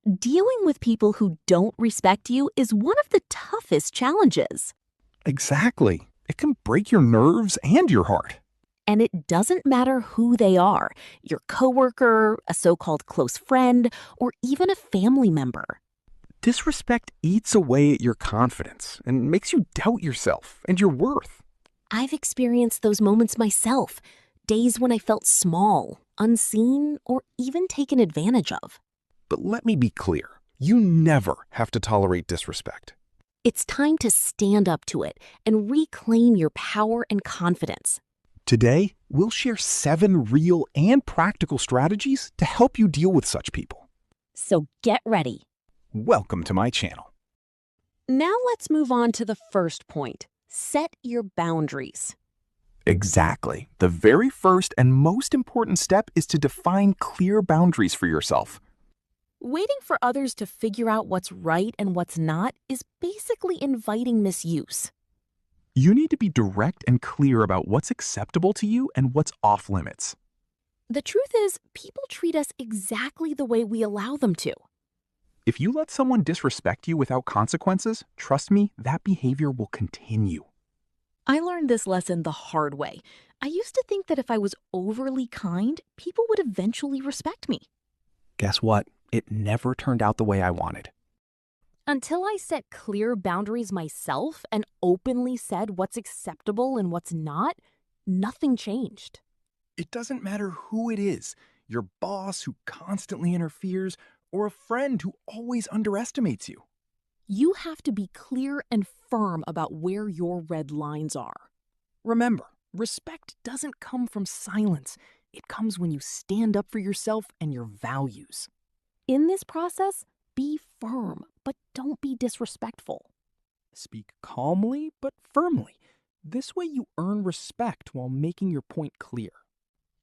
Dealing with people who don't respect you is one of the toughest challenges. Exactly. It can break your nerves and your heart. And it doesn't matter who they are, your coworker, a so-called close friend, or even a family member. Disrespect eats away at your confidence and makes you doubt yourself and your worth. I've experienced those moments myself, days when I felt small, unseen, or even taken advantage of. But let me be clear, you never have to tolerate disrespect. It's time to stand up to it and reclaim your power and confidence. Today, we'll share 7 real and practical strategies to help you deal with such people. So get ready. Welcome to my channel. Now let's move on to the first point. Set your boundaries. Exactly. The very first and most important step is to define clear boundaries for yourself. Waiting for others to figure out what's right and what's not is basically inviting misuse. You need to be direct and clear about what's acceptable to you and what's off limits. The truth is, people treat us exactly the way we allow them to. If you let someone disrespect you without consequences, trust me, that behavior will continue. I learned this lesson the hard way. I used to think that if I was overly kind, people would eventually respect me. Guess what? It never turned out the way I wanted. Until I set clear boundaries myself and openly said what's acceptable and what's not, nothing changed. It doesn't matter who it is, your boss who constantly interferes, or a friend who always underestimates you. You have to be clear and firm about where your red lines are. Remember, respect doesn't come from silence. It comes when you stand up for yourself and your values. In this process, be firm, but don't be disrespectful. Speak calmly but firmly. This way you earn respect while making your point clear.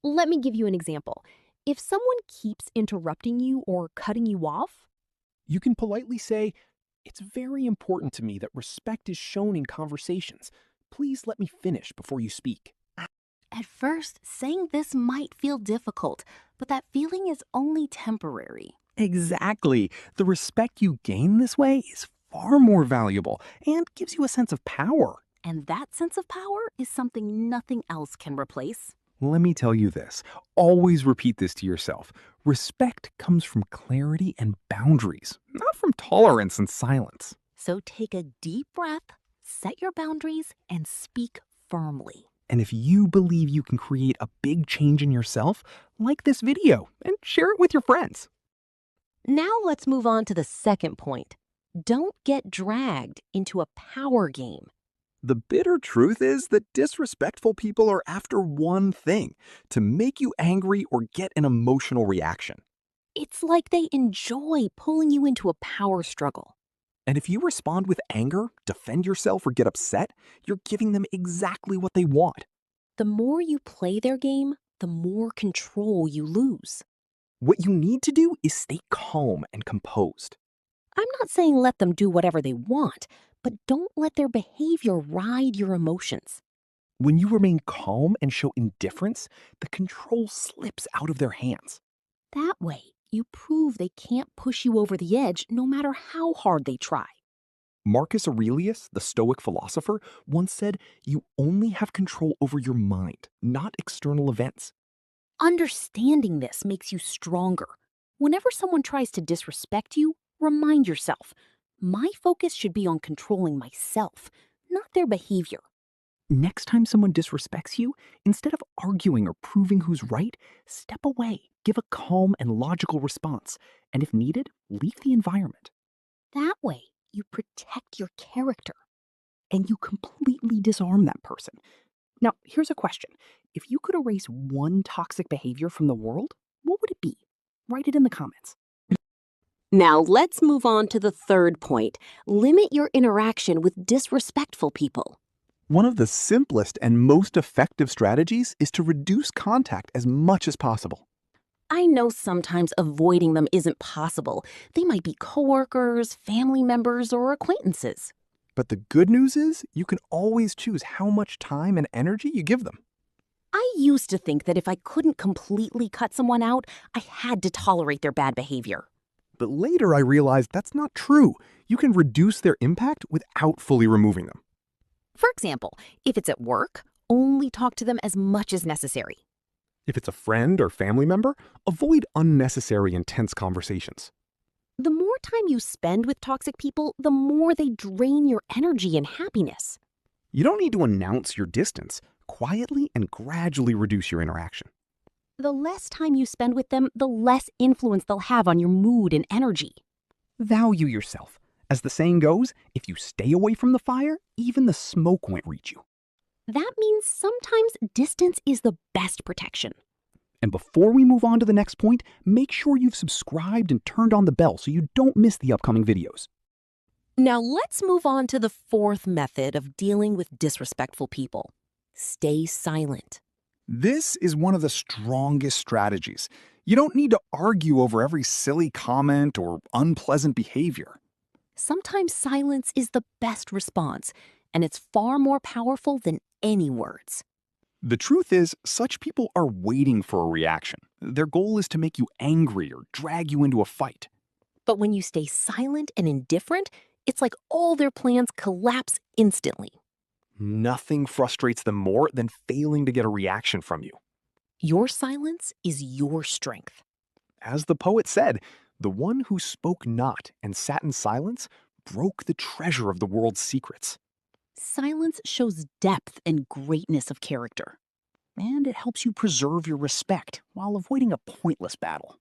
Let me give you an example. If someone keeps interrupting you or cutting you off, You can politely say, "It's very important to me that respect is shown in conversations. Please let me finish before you speak." at first, saying this might feel difficult, but that feeling is only temporary. Exactly. The respect you gain this way is far more valuable and gives you a sense of power. And that sense of power is something nothing else can replace. Let me tell you this. Always repeat this to yourself. Respect comes from clarity and boundaries, not from tolerance and silence. So take a deep breath, set your boundaries, and speak firmly. And if you believe you can create a big change in yourself, like this video and share it with your friends. Now let's move on to the second point. Don't get dragged into a power game. The bitter truth is that disrespectful people are after one thing: to make you angry or get an emotional reaction. It's like they enjoy pulling you into a power struggle. And if you respond with anger, defend yourself, or get upset, you're giving them exactly what they want. The more you play their game, the more control you lose. What you need to do is stay calm and composed. I'm not saying let them do whatever they want, but don't let their behavior ride your emotions. When you remain calm and show indifference, the control slips out of their hands. That way, you prove they can't push you over the edge no matter how hard they try. Marcus Aurelius, the Stoic philosopher, once said, "You only have control over your mind, not external events." Understanding this makes you stronger. Whenever someone tries to disrespect you, remind yourself, my focus should be on controlling myself, not their behavior. Next time someone disrespects you, instead of arguing or proving who's right, step away, give a calm and logical response, and if needed, leave the environment. That way, you protect your character. And you completely disarm that person. Now, here's a question. If you could erase one toxic behavior from the world, what would it be? Write it in the comments. Now let's move on to the third point. Limit your interaction with disrespectful people. One of the simplest and most effective strategies is to reduce contact as much as possible. I know sometimes avoiding them isn't possible. They might be coworkers, family members, or acquaintances. But the good news is you can always choose how much time and energy you give them. I used to think that if I couldn't completely cut someone out, I had to tolerate their bad behavior. But later I realized that's not true. You can reduce their impact without fully removing them. For example, if it's at work, only talk to them as much as necessary. If it's a friend or family member, avoid unnecessary intense conversations. The more time you spend with toxic people, the more they drain your energy and happiness. You don't need to announce your distance. Quietly and gradually reduce your interaction. The less time you spend with them, the less influence they'll have on your mood and energy. Value yourself. As the saying goes, if you stay away from the fire, even the smoke won't reach you. That means sometimes distance is the best protection. And before we move on to the next point, make sure you've subscribed and turned on the bell so you don't miss the upcoming videos. Now let's move on to the fourth method of dealing with disrespectful people. Stay silent. This is one of the strongest strategies. You don't need to argue over every silly comment or unpleasant behavior. Sometimes silence is the best response, and it's far more powerful than any words. The truth is, such people are waiting for a reaction. Their goal is to make you angry or drag you into a fight. But when you stay silent and indifferent, it's like all their plans collapse instantly. Nothing frustrates them more than failing to get a reaction from you. Your silence is your strength. As the poet said, the one who spoke not and sat in silence broke the treasure of the world's secrets. Silence shows depth and greatness of character. And it helps you preserve your respect while avoiding a pointless battle.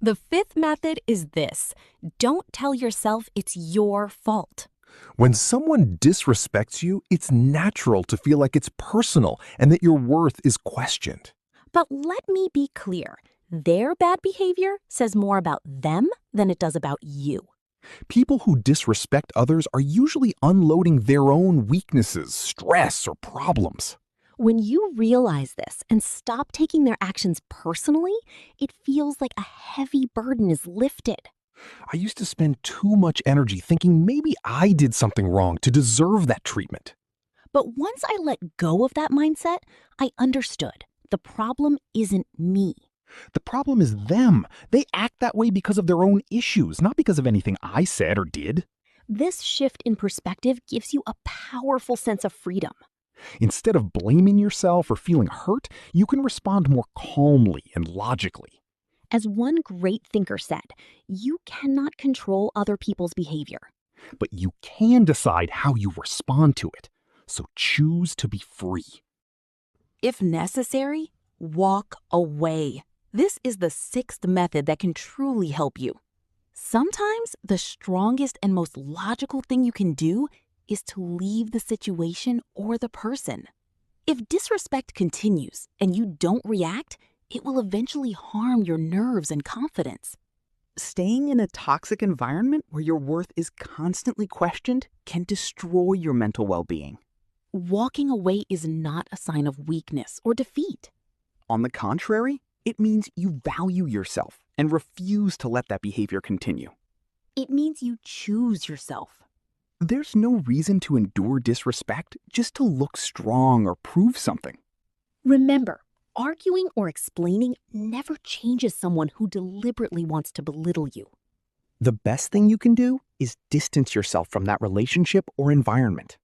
The fifth method is this: don't tell yourself it's your fault. When someone disrespects you, it's natural to feel like it's personal and that your worth is questioned. But let me be clear. Their bad behavior says more about them than it does about you. People who disrespect others are usually unloading their own weaknesses, stress, or problems. When you realize this and stop taking their actions personally, it feels like a heavy burden is lifted. I used to spend too much energy thinking maybe I did something wrong to deserve that treatment. But once I let go of that mindset, I understood the problem isn't me. The problem is them. They act that way because of their own issues, not because of anything I said or did. This shift in perspective gives you a powerful sense of freedom. Instead of blaming yourself or feeling hurt, you can respond more calmly and logically. As one great thinker said, you cannot control other people's behavior. But you can decide how you respond to it. So choose to be free. If necessary, walk away. This is the sixth method that can truly help you. Sometimes the strongest and most logical thing you can do is to leave the situation or the person. If disrespect continues and you don't react, it will eventually harm your nerves and confidence. Staying in a toxic environment where your worth is constantly questioned can destroy your mental well-being. Walking away is not a sign of weakness or defeat. On the contrary, it means you value yourself and refuse to let that behavior continue. It means you choose yourself. There's no reason to endure disrespect just to look strong or prove something. Remember, arguing or explaining never changes someone who deliberately wants to belittle you. The best thing you can do is distance yourself from that relationship or environment.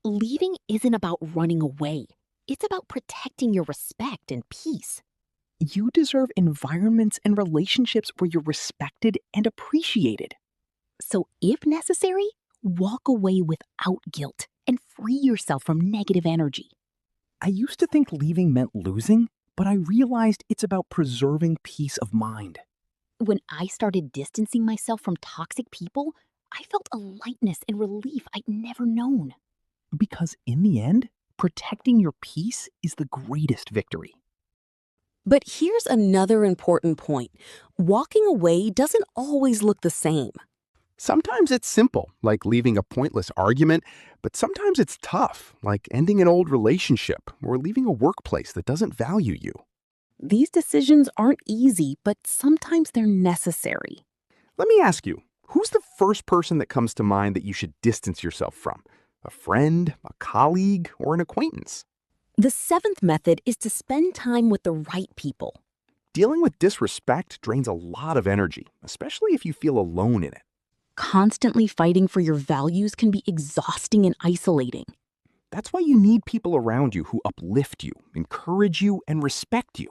Leaving isn't about running away. It's about protecting your respect and peace. You deserve environments and relationships where you're respected and appreciated. So if necessary, walk away without guilt and free yourself from negative energy. I used to think leaving meant losing, but I realized it's about preserving peace of mind. When I started distancing myself from toxic people, I felt a lightness and relief I'd never known. Because in the end, protecting your peace is the greatest victory. But here's another important point. Walking away doesn't always look the same. Sometimes it's simple, like leaving a pointless argument, but sometimes it's tough, like ending an old relationship or leaving a workplace that doesn't value you. These decisions aren't easy, but sometimes they're necessary. Let me ask you, who's the first person that comes to mind that you should distance yourself from? A friend, a colleague, or an acquaintance? The seventh method is to spend time with the right people. Dealing with disrespect drains a lot of energy, especially if you feel alone in it. Constantly fighting for your values can be exhausting and isolating. That's why you need people around you who uplift you, encourage you, and respect you.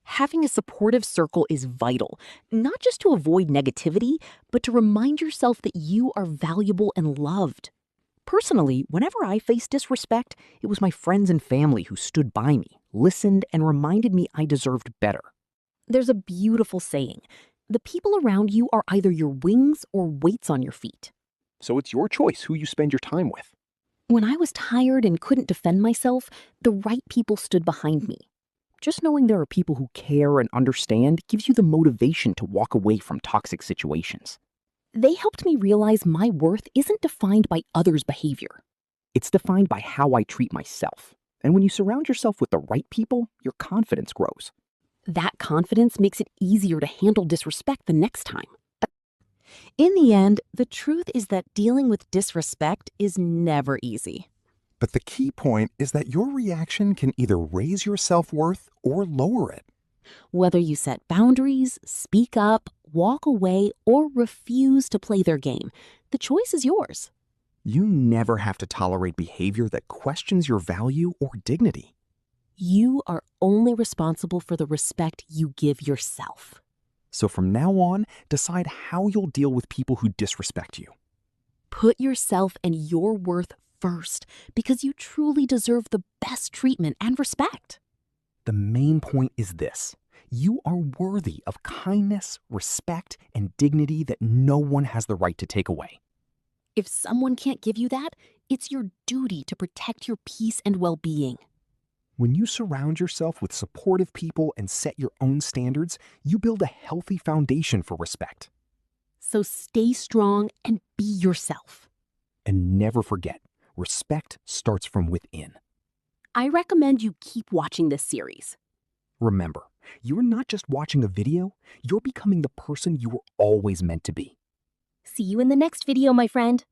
Having a supportive circle is vital, not just to avoid negativity, but to remind yourself that you are valuable and loved. Personally, whenever I faced disrespect, it was my friends and family who stood by me, listened, and reminded me I deserved better. There's a beautiful saying: the people around you are either your wings or weights on your feet. So it's your choice who you spend your time with. When I was tired and couldn't defend myself, the right people stood behind me. Just knowing there are people who care and understand gives you the motivation to walk away from toxic situations. They helped me realize my worth isn't defined by others' behavior. It's defined by how I treat myself. And when you surround yourself with the right people, your confidence grows. That confidence makes it easier to handle disrespect the next time. In the end, the truth is that dealing with disrespect is never easy. But the key point is that your reaction can either raise your self-worth or lower it. Whether you set boundaries, speak up, walk away, or refuse to play their game, the choice is yours. You never have to tolerate behavior that questions your value or dignity. You are only responsible for the respect you give yourself. So from now on, decide how you'll deal with people who disrespect you. Put yourself and your worth first, because you truly deserve the best treatment and respect. The main point is this: you are worthy of kindness, respect, and dignity that no one has the right to take away. If someone can't give you that, it's your duty to protect your peace and well-being. When you surround yourself with supportive people and set your own standards, you build a healthy foundation for respect. So stay strong and be yourself. And never forget, respect starts from within. I recommend you keep watching this series. Remember, you're not just watching a video, you're becoming the person you were always meant to be. See you in the next video, my friend.